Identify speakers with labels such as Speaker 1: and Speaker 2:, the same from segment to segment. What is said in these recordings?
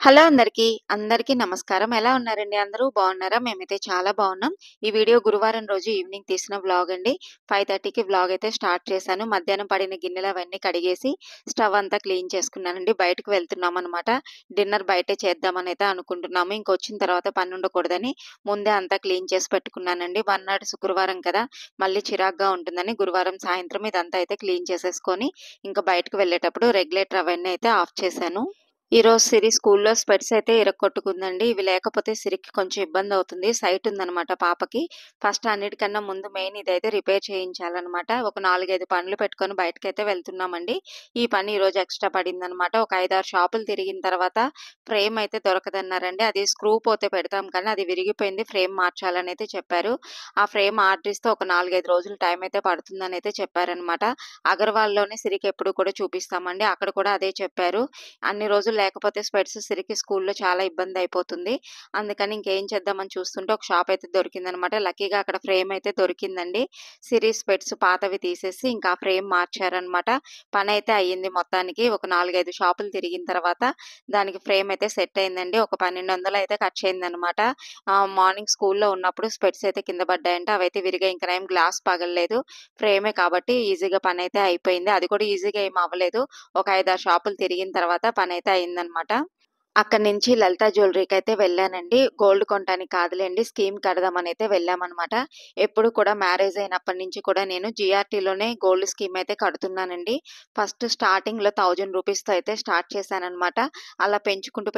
Speaker 1: Hello అందరికీ నమస్కారం. ఎలా ఉన్నారండి అందరూ? బాగున్నారా? మేమైతే చాలా బాగున్నాం. ఈ వీడియో గురువారం రోజు ఈవినింగ్ తీసిన వ్లాగ్ అండి. 5:30కి వ్లాగ్ అయితే స్టార్ట్ చేశాను. మధ్యాహ్నం పడిన గిన్నెలు అవన్నీ కడిగేసి స్టవ్ అంతా క్లీన్ చేసుకున్నానండి. బయటకు వెళ్తున్నామనమాట. డిన్నర్ బయటే చేద్దామనైతే అనుకుంటున్నాము. ఇంకొచ్చిన తర్వాత పని ఉండకూడదని ముందే అంతా క్లీన్ చేసి పెట్టుకున్నానండి. మర్నాడు శుక్రవారం కదా! మళ్ళీ చిరాకుగా ఉంటుందని గురువారం సాయంత్రం ఇదంతా అయితే క్లీన్ చేసేసుకొని ఇంకా బయటకు వెళ్ళేటప్పుడు రెగ్యులేటర్ అవన్నీ అయితే ఆఫ్ చేశాను. ఈరోజు సిరి స్కూల్లో స్పెట్స్ అయితే ఇరక్కొట్టుకుందండి. ఇవి లేకపోతే సిరికి కొంచెం ఇబ్బందవుతుంది. సైట్ ఉందనమాట పాపకి. ఫస్ట్ అన్నిటికన్నా ముందు మెయిన్ ఇదైతే రిపేర్ చేయించాలనమాట. ఒక 4, 5 పనులు పెట్టుకొని బయటకైతే వెళ్తున్నామండి. ఈ పని ఈరోజు ఎక్స్‌ట్రా పడిందనమాట. ఒక 5, 6 షాపులు తిరిగిన తర్వాత ఫ్రేమ్ అయితే దొరకదన్నారండి. అది స్క్రూ పోతే పెడతాం కానీ అది విరిగిపోయింది. ఫ్రేమ్ మార్చాలనైతే చెప్పారు. ఆ ఫ్రేమ్ ఆర్డర్ ఇస్తే ఒక 4, 5 రోజులు టైం అయితే పడుతుందనైతే చెప్పారనమాట. అగర్వాల్‌లోనే సిరికి ఎప్పుడు కూడా చూపిస్తామండి. అక్కడ కూడా అదే చెప్పారు. అన్ని రోజులు లేకపోతే స్పెట్స్ సిరికి స్కూల్లో చాలా ఇబ్బందయిపోతుంది. అందుకని ఇంకేం చేద్దామని చూస్తుంటే ఒక షాప్ అయితే దొరికిందనమాట. లక్కీగా అక్కడ ఫ్రేమ్ అయితే దొరికిందండి. సిరి స్పెట్స్ పాతవి తీసేసి ఇంకా ఆ ఫ్రేమ్ మార్చారనమాట. పనైతే అయ్యింది మొత్తానికి. ఒక 4, 5 షాపులు తిరిగిన తర్వాత దానికి ఫ్రేమ్ అయితే సెట్ అయిందండి. ఒక 1200 అయితే ఖర్చయిందనమాట. మార్నింగ్ స్కూల్లో ఉన్నప్పుడు స్పెట్స్ అయితే కింద పడ్డాయంట. అవైతే విరిగాయి. ఇంక నయం గ్లాస్ పగలలేదు. ఫ్రేమే కాబట్టి ఈజీగా పనైతే అయిపోయింది. అది కూడా ఈజీగా ఏమి అవ్వలేదు. ఒక 5, 6 షాపులు తిరిగిన తర్వాత పనైతే అయిందనమాట. అక్కడి నుంచి లలిత జ్యువెలరీకైతే వెళ్ళానండి. గోల్డ్ కొనటానికి కాదులెండి. స్కీమ్ కడదామనైతే వెళ్ళామనమాట. ఎప్పుడు కూడా మ్యారేజ్ అయినప్పటి నుంచి కూడా నేను జీఆర్టీలోనే గోల్డ్ స్కీమ్ అయితే కడుతున్నానండి. ఫస్ట్ స్టార్టింగ్‌లో రూ. 1000తో అయితే స్టార్ట్ చేశాననమాట. అలా పెంచుకుంటూ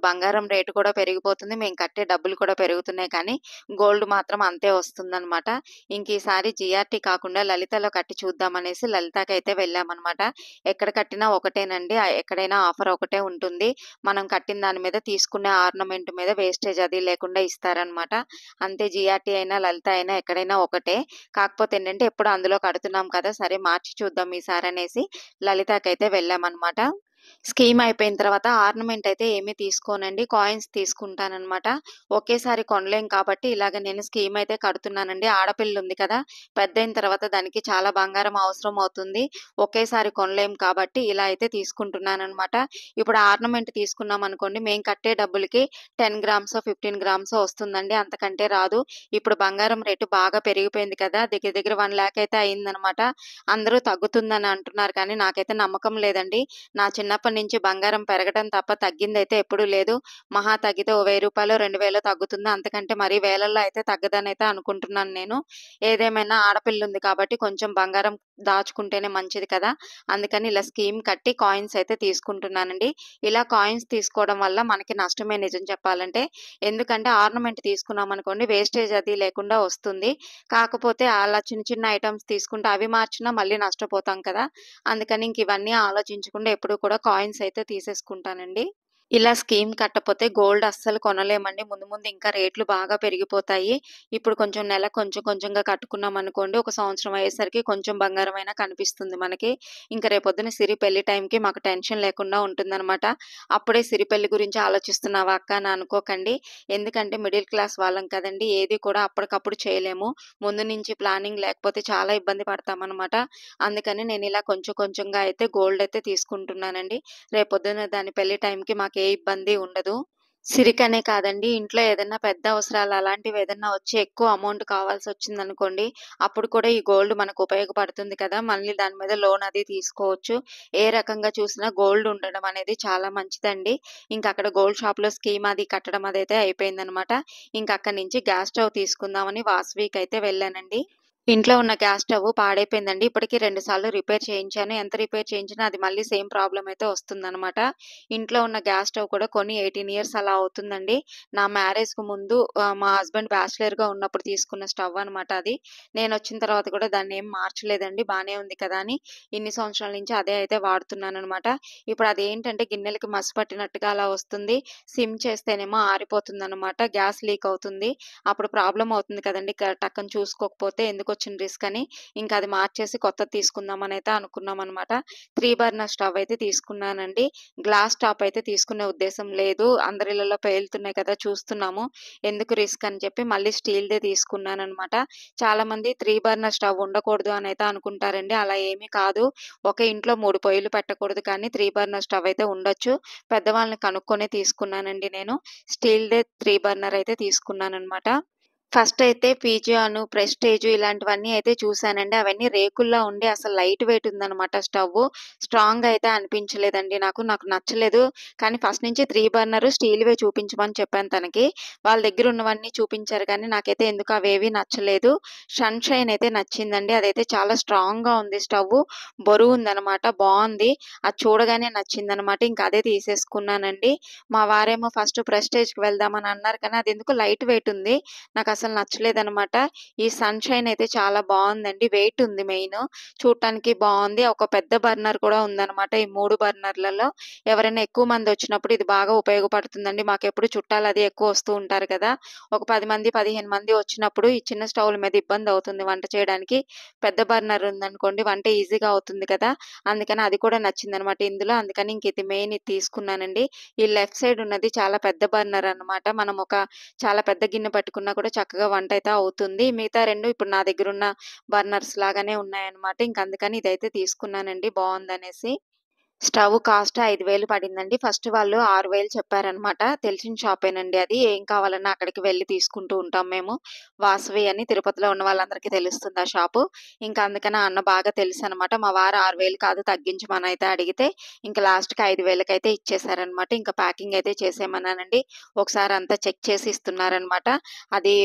Speaker 1: బంగారం రేటు కూడా పెరిగిపోతుంది. మేము కట్టే డబ్బులు కూడా పెరుగుతున్నాయి కానీ గోల్డ్ మాత్రం అంతే వస్తుందనమాట. ఇంక ఈసారి జీఆర్టీ కాకుండా లలితలో కట్టి చూద్దామనేసి లలితకైతే వెళ్ళామనమాట. ఎక్కడ కట్టినా ఒకటేనండి. ఎక్కడైనా ఆఫర్ ఒకటే ఉంటుంది. మనం కట్టిన దాని మీద తీసుకునే ఆర్నమెంట్ మీద వేస్టేజ్ అది లేకుండా ఇస్తారనమాట. అంతే జీఆర్టీ అయినా, లలిత అయినా ఎక్కడైనా ఒకటే. కాకపోతే ఏంటంటే ఎప్పుడు అందులో కడుతున్నాం కదా! సరే మార్చి చూద్దాం ఈసారనేసి లలితకైతే వెళ్ళామనమాట. స్కీమ్ అయిపోయిన తర్వాత ఆర్నమెంట్ అయితే ఏమీ తీసుకోనండి. కాయిన్స్ తీసుకుంటాననమాట. ఒకేసారి కొనలేం కాబట్టి ఇలాగ నేను స్కీమ్ అయితే కడుతున్నానండి. ఆడపిల్లుంది కదా! పెద్దయిన తర్వాత దానికి చాలా బంగారం అవసరం అవుతుంది. ఒకేసారి కొనలేం కాబట్టి ఇలా అయితే తీసుకుంటున్నాననమాట. ఇప్పుడు ఆర్నమెంట్ తీసుకున్నామనుకోండి, మేము కట్టే డబ్బులకి 10 గ్రామ్సో, 15 గ్రామ్సో వస్తుందండి. అంతకంటే రాదు. ఇప్పుడు బంగారం రేటు బాగా పెరిగిపోయింది కదా! దగ్గర దగ్గర 1,00,000 అయితే అయిందనమాట. అందరూ తగ్గుతుందని అంటున్నారు కానీ నాకైతే నమ్మకం లేదండి. నా చిన్నప్పటి నుంచి బంగారం పెరగడం తప్ప తగ్గిందైతే ఎప్పుడూ లేదు. మహా తగ్గితే ఓ రూ. 1000, 2000 తగ్గుతుంది. అంతకంటే మరీ వేలల్లో అయితే తగ్గదనైతే అనుకుంటున్నాను నేను. ఏదేమైనా ఆడపిల్లుంది కాబట్టి కొంచెం బంగారం దాచుకుంటేనే మంచిది కదా! అందుకని ఇలా స్కీమ్ కట్టి కాయిన్స్ అయితే తీసుకుంటున్నానండి. ఇలా కాయిన్స్ తీసుకోవడం వల్ల మనకి నష్టమే నిజం చెప్పాలంటే. ఎందుకంటే ఆర్నమెంట్ తీసుకున్నామనుకోండి వేస్టేజ్ అది లేకుండా వస్తుంది. కాకపోతే అలా చిన్న చిన్న ఐటెమ్స్ తీసుకుంటే అవి మార్చినా మళ్ళీ నష్టపోతాం కదా! అందుకని ఇంక ఇవన్నీ ఆలోచించకుండా ఎప్పుడూ కూడా కాయిన్స్ అయితే తీసేసుకుంటానండి. ఇలా స్కీమ్ కట్టపోతే గోల్డ్ అస్సలు కొనలేమండి. ముందు ముందు ఇంకా రేట్లు బాగా పెరిగిపోతాయి. ఇప్పుడు కొంచెం నెలకు కొంచెం కొంచెంగా కట్టుకున్నామనుకోండి, ఒక సంవత్సరం అయ్యేసరికి కొంచెం బంగారమైనా కనిపిస్తుంది మనకి. ఇంక రేపొద్దున సిరి పెళ్లి టైంకి మాకు టెన్షన్ లేకుండా ఉంటుందనమాట. అప్పుడే సిరి పెళ్లి గురించి ఆలోచిస్తున్నావా అక్క అని అనుకోకండి. ఎందుకంటే మిడిల్ క్లాస్ వాళ్ళం కదండీ! ఏది కూడా అప్పటికప్పుడు చేయలేము. ముందు నుంచి ప్లానింగ్ లేకపోతే చాలా ఇబ్బంది పడతామనమాట. అందుకని నేనిలా కొంచెం కొంచెంగా అయితే గోల్డ్ అయితే తీసుకుంటున్నానండి. రేపొద్దున దాని పెళ్లి టైంకి మాకే ఇబ్బంది ఉండదు. సిరికనే కాదండి. ఇంట్లో ఏదన్నా పెద్ద అవసరాలు అలాంటివేదన్నా వచ్చి ఎక్కువ అమౌంట్ కావాల్సొచ్చిందనుకోండి, అప్పుడు కూడా ఈ గోల్డ్ మనకు ఉపయోగపడుతుంది కదా! మళ్ళీ దాని మీద లోన్ అది తీసుకోవచ్చు. ఏ రకంగా చూసినా గోల్డ్ ఉండడం అనేది చాలా మంచిదండి. ఇంకక్కడ గోల్డ్ షాప్‌లో స్కీమ్ అది కట్టడం అదైతే అయిపోయిందనమాట. ఇంకక్కడి నుంచి గ్యాస్ స్టవ్ తీసుకుందామని వాసవికైతే వెళ్ళానండి. ఇంట్లో ఉన్న గ్యాస్ స్టవ్ పాడైపోయిందండి. ఇప్పటికి 2 సార్లు రిపేర్ చేయించాను. ఎంత రిపేర్ చేయించినా అది మళ్ళీ సేమ్ ప్రాబ్లమ్ అయితే వస్తుందనమాట. ఇంట్లో ఉన్న గ్యాస్ స్టవ్ కూడా కొని 18 ఇయర్స్ అలా అవుతుందండి. నా మ్యారేజ్‌కు ముందు మా హస్బెండ్ బ్యాచిలర్‌గా ఉన్నప్పుడు తీసుకున్న స్టవ్ అనమాట అది. నేనొచ్చిన తర్వాత కూడా దాన్నేం మార్చలేదండి. బానే ఉంది కదా! అని ఇన్ని సంవత్సరాల నుంచి అదే అయితే వాడుతున్నాననమాట. ఇప్పుడు అదేంటంటే గిన్నెలకి మసి పట్టినట్టుగా అలా వస్తుంది. సిమ్ చేస్తేనేమో ఆరిపోతుందనమాట. గ్యాస్ లీక్ అవుతుంది. అప్పుడు ప్రాబ్లమ్ అవుతుంది కదండీ! టక్కన చూసుకోకపోతే ఎందుకొచ్చిన వచ్చిన రిస్క్ అని ఇంకా అది మార్చేసి కొత్తది తీసుకుందామని అయితే అనుకున్నామనమాట. 3 బర్నర్ స్టవ్ అయితే తీసుకున్నానండి. గ్లాస్ టాప్ అయితే తీసుకునే ఉద్దేశం లేదు. అందరి ఇళ్లలో పేలుతున్నాయి కదా! చూస్తున్నాము. ఎందుకు రిస్క్ అని చెప్పి మళ్ళీ స్టీల్‌దే తీసుకున్నాననమాట. చాలామంది 3 బర్నర్ స్టవ్ ఉండకూడదు అనైతే అనుకుంటారండి. అలా ఏమీ కాదు. ఒక ఇంట్లో 3 పొయ్యిలు పెట్టకూడదు కానీ 3 బర్నర్ స్టవ్ అయితే ఉండొచ్చు. పెద్దవాళ్ళని కనుక్కొనే తీసుకున్నానండి నేను. స్టీల్‌దే 3 బర్నర్ అయితే తీసుకున్నాననమాట. ఫస్ట్ అయితే పిజియాను, ప్రెస్టేజ్ ఇలాంటివన్నీ అయితే చూసానండి. అవన్నీ రేకుల్లా ఉండి అసలు లైట్ వెయిట్ ఉందనమాట స్టవ్వు. స్ట్రాంగ్‌గా అయితే అనిపించలేదండి నాకు. నాకు నచ్చలేదు. కానీ ఫస్ట్ నుంచి 3 బర్నరు స్టీల్‌వే చూపించమని చెప్పాను తనకి. వాళ్ళ దగ్గర ఉన్నవన్నీ చూపించారు కానీ నాకైతే ఎందుకో అవేవి నచ్చలేదు. సన్‌షైన్ అయితే నచ్చిందండి. అదైతే చాలా స్ట్రాంగ్‌గా ఉంది స్టవ్వు. బరువుందనమాట. బావుంది. అది చూడగానే నచ్చిందనమాట. ఇంక అదే తీసేసుకున్నానండి. మా వారేమో ఫస్ట్ ప్రెస్టేజ్‌కి వెళ్దామని అన్నారు కానీ అదెందుకో లైట్ వెయిట్ ఉంది. నాకసలు నచ్చలేదనమాట. ఈ సన్‌షైన్ అయితే చాలా బావుందండి. వెయిట్ ఉంది మెయిను. చూడటానికి బావుంది. ఒక పెద్ద బర్నర్ కూడా ఉందనమాట. ఈ 3 బర్నర్‌లలో ఎవరైనా ఎక్కువ మందొచ్చినప్పుడు ఇది బాగా ఉపయోగపడుతుందండి. మాకెప్పుడు చుట్టాలది ఎక్కువ వస్తూ ఉంటారు కదా! ఒక 10 మంది, 15 మంది వచ్చినప్పుడు ఈ చిన్న స్టవ్‌ల మీద ఇబ్బందవుతుంది వంట చేయడానికి. పెద్ద బర్నర్ ఉందనుకోండి వంట ఈజీగా అవుతుంది కదా! అందుకని అది కూడా నచ్చిందనమాట ఇందులో. అందుకని ఇంక ఇది మెయిన్ ఇది తీసుకున్నానండి. ఈ లెఫ్ట్ సైడ్ ఉన్నది చాలా పెద్ద బర్నర్ అనమాట. మనం ఒక చాలా పెద్ద గిన్నె పట్టుకున్నా కూడా చక్కగా వంటయితే అవుతుంది. మిగతా 2 ఇప్పుడు నా దగ్గరున్న బర్నర్స్ లాగానే ఉన్నాయన్నమాట. ఇంక అందుకని ఇదైతే తీసుకున్నానండి బావుందనేసి. స్టవ్ కాస్ట్ 5,000 పడిందండి. ఫస్ట్ వాళ్ళు 6,000 చెప్పారనమాట. తెలిసిన షాపేనండి అది. ఏం కావాలన్నా అక్కడికి వెళ్లి తీసుకుంటూ ఉంటాం మేము. వాసవి అని తిరుపతిలో ఉన్న వాళ్ళందరికీ తెలుస్తుంది ఆ షాపు. ఇంకా అందుకని ఆ అన్న బాగా తెలుసనమాట. మా వారు 6,000 కాదు తగ్గించమనైతే అడిగితే, ఇంక లాస్ట్‌కి 5,000కైతే ఇచ్చేసారనమాట. ఇంకా ప్యాకింగ్ అయితే చేసేయమన్నానండి. ఒకసారి అంతా చెక్ చేసి ఇస్తున్నారనమాట. అది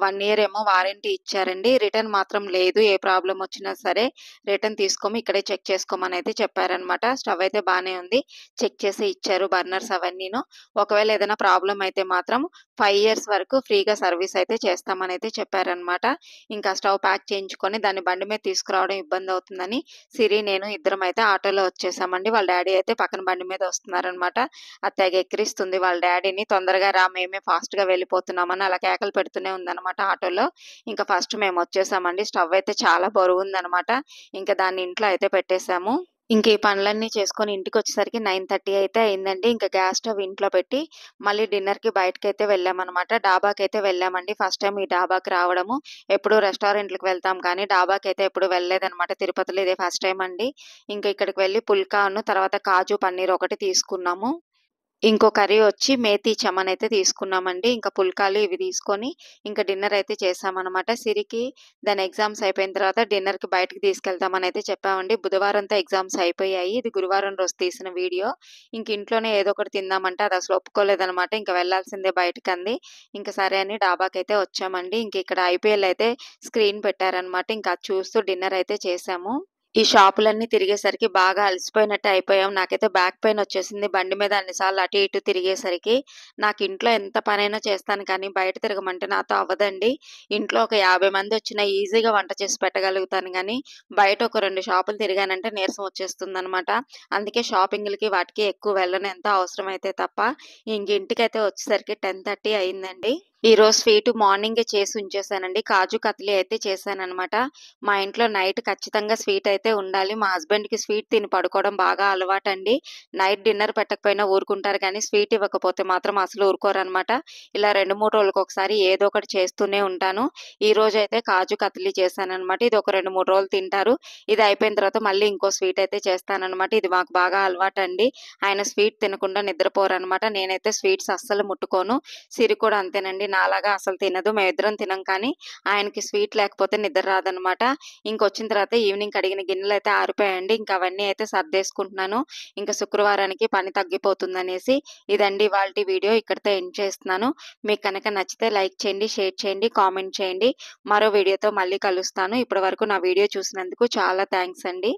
Speaker 1: 1 ఇయర్ ఏమో వారంటీ ఇచ్చారండి. రిటర్న్ మాత్రం లేదు. ఏ ప్రాబ్లమ్ వచ్చినా సరే రిటర్న్ తీసుకోము. ఇక్కడే చెక్ చేసుకోమనైతే చెప్పారనమాట. స్టవ్ అయితే బానే ఉంది. చెక్ చేసి ఇచ్చారు బర్నర్స్ అవన్నీను. ఒకవేళ ఏదైనా ప్రాబ్లమ్ అయితే మాత్రం 5 ఇయర్స్ వరకు ఫ్రీగా సర్వీస్ అయితే చేస్తామనైతే చెప్పారనమాట. ఇంకా స్టవ్ ప్యాక్ చేయించుకొని దాన్ని బండి మీద తీసుకురావడం ఇబ్బందవుతుందని సిరి, నేను ఇద్దరం అయితే ఆటోలో వచ్చేసామండి. వాళ్ళ డ్యాడీ అయితే పక్కన బండి మీద వస్తున్నారనమాట. అది తెగ ఎక్కిరిస్తుంది వాళ్ళ డ్యాడీని. తొందరగా రా మేమే ఫాస్ట్‌గా వెళ్ళిపోతున్నామని అలా కేకలు పెడుతూనే ఉందనమాట ఆటోలో. ఇంకా ఫస్ట్ మేమొచ్చేసామండి. స్టవ్ అయితే చాలా బరువుందనమాట. ఇంక దాన్ని ఇంట్లో అయితే పెట్టేసాము. ఇంక ఈ పనులన్నీ చేసుకొని ఇంటికొచ్చేసరికి 9:30 అయితే అయిందండి. ఇంక గ్యాస్ స్టవ్ ఇంట్లో పెట్టి మళ్ళీ డిన్నర్‌కి బయటకైతే వెళ్ళామనమాట. డాబాకైతే వెళ్ళామండి. ఫస్ట్ టైమ్ ఈ డాబాకి రావడము. ఎప్పుడూ రెస్టారెంట్‌లకి వెళ్తాం కానీ డాబాకైతే ఎప్పుడు వెళ్ళలేదనమాట. తిరుపతిలో ఇదే ఫస్ట్ టైమ్ అండి. ఇంక ఇక్కడికి వెళ్లి పుల్కాను, తర్వాత కాజు పన్నీర్ ఒకటి తీసుకున్నాము. ఇంకో కర్రీ వచ్చి మేథీ చమన్ అయితే తీసుకున్నామండి. ఇంకా పుల్కాలు ఇవి తీసుకొని ఇంకా డిన్నర్ అయితే చేశామనమాట. సిరికి దాని ఎగ్జామ్స్ అయిపోయిన తర్వాత డిన్నర్‌కి బయటకి తీసుకెళ్తామనైతే చెప్పామండి. బుధవారంతో ఎగ్జామ్స్ అయిపోయాయి. ఇది గురువారం రోజు తీసిన వీడియో. ఇంక ఇంట్లోనే ఏదో ఒకటి తిందామంటే అదసలు ఒప్పుకోలేదనమాట. ఇంక వెళ్ళాల్సిందే బయటికంది. ఇంక సరే అని డాబాకైతే వచ్చామండి. ఇంక ఇక్కడ ఐపీఎల్ అయితే స్క్రీన్ పెట్టారనమాట. ఇంక అది చూస్తూ డిన్నర్ అయితే చేశాము. ఈ షాపులన్నీ తిరిగేసరికి బాగా అలసిపోయినట్టే అయిపోయాం. నాకైతే బ్యాక్ పెయిన్ వచ్చేసింది. బండి మీద అన్ని సార్లు అటు ఇటు తిరిగేసరికి. నాకు ఇంట్లో ఎంత పనైనా చేస్తాను కానీ బయట తిరగమంటే నాతో అవ్వదండి. ఇంట్లో ఒక 50 మందొచ్చినా ఈజీగా వంట చేసి పెట్టగలుగుతాను గానీ, బయట ఒక 2 షాపులు తిరిగానంటే నీరసం వచ్చేస్తుందనమాట. అందుకే షాపింగులకి వాటికి ఎక్కువ వెళ్ళను ఎంత అవసరమైతే తప్ప. ఇంక ఇంటికైతే వచ్చేసరికి 10:30 అయిందండి. ఈరోజు స్వీటు మార్నింగే చేసి ఉంచేసానండి. కాజు కత్లీ అయితే చేశాననమాట. మా ఇంట్లో నైట్ ఖచ్చితంగా స్వీట్ అయితే ఉండాలి. మా హస్బెండ్‌కి స్వీట్ తిని పడుకోవడం బాగా అలవాటండి. నైట్ డిన్నర్ పెట్టకపోయినా ఊరుకుంటారు కానీ, స్వీట్ ఇవ్వకపోతే మాత్రం అసలు ఊరుకోరనమాట. ఇలా 2, 3 రోజులకొకసారి ఏదో ఒకటి చేస్తూనే ఉంటాను. ఈరోజైతే కాజు కత్లీ చేశాననమాట. ఇది ఒక 2, 3 రోజులు తింటారు. ఇది అయిపోయిన తర్వాత మళ్ళీ ఇంకో స్వీట్ అయితే చేస్తాననమాట. ఇది మాకు బాగా అలవాటండి. ఆయన స్వీట్ తినకుండా నిద్రపోరనమాట. నేనైతే స్వీట్స్ అస్సలు ముట్టుకోను. సిరి కూడా అంతేనండి. నాలాగా అసలు తినదు. మేమిద్దరం తినం కానీ, ఆయనకి స్వీట్ లేకపోతే నిద్ర రాదనమాట. ఇంకొచ్చిన తర్వాత ఈవినింగ్ కడిగిన గిన్నెలయితే ఆరిపోయాయండి. ఇంక అవన్నీ అయితే సర్దేసుకుంటున్నాను. ఇంక శుక్రవారానికి పని తగ్గిపోతుందనేసి. ఇదండి ఇవాల్టి వీడియో. ఇక్కడితో ఎండ్ చేస్తున్నాను. మీకు కనుక నచ్చితే లైక్ చేయండి, షేర్ చేయండి, కామెంట్ చేయండి. మరో వీడియోతో మళ్ళీ కలుస్తాను. ఇప్పటి వరకు నా వీడియో చూసినందుకు చాలా థాంక్స్ అండి.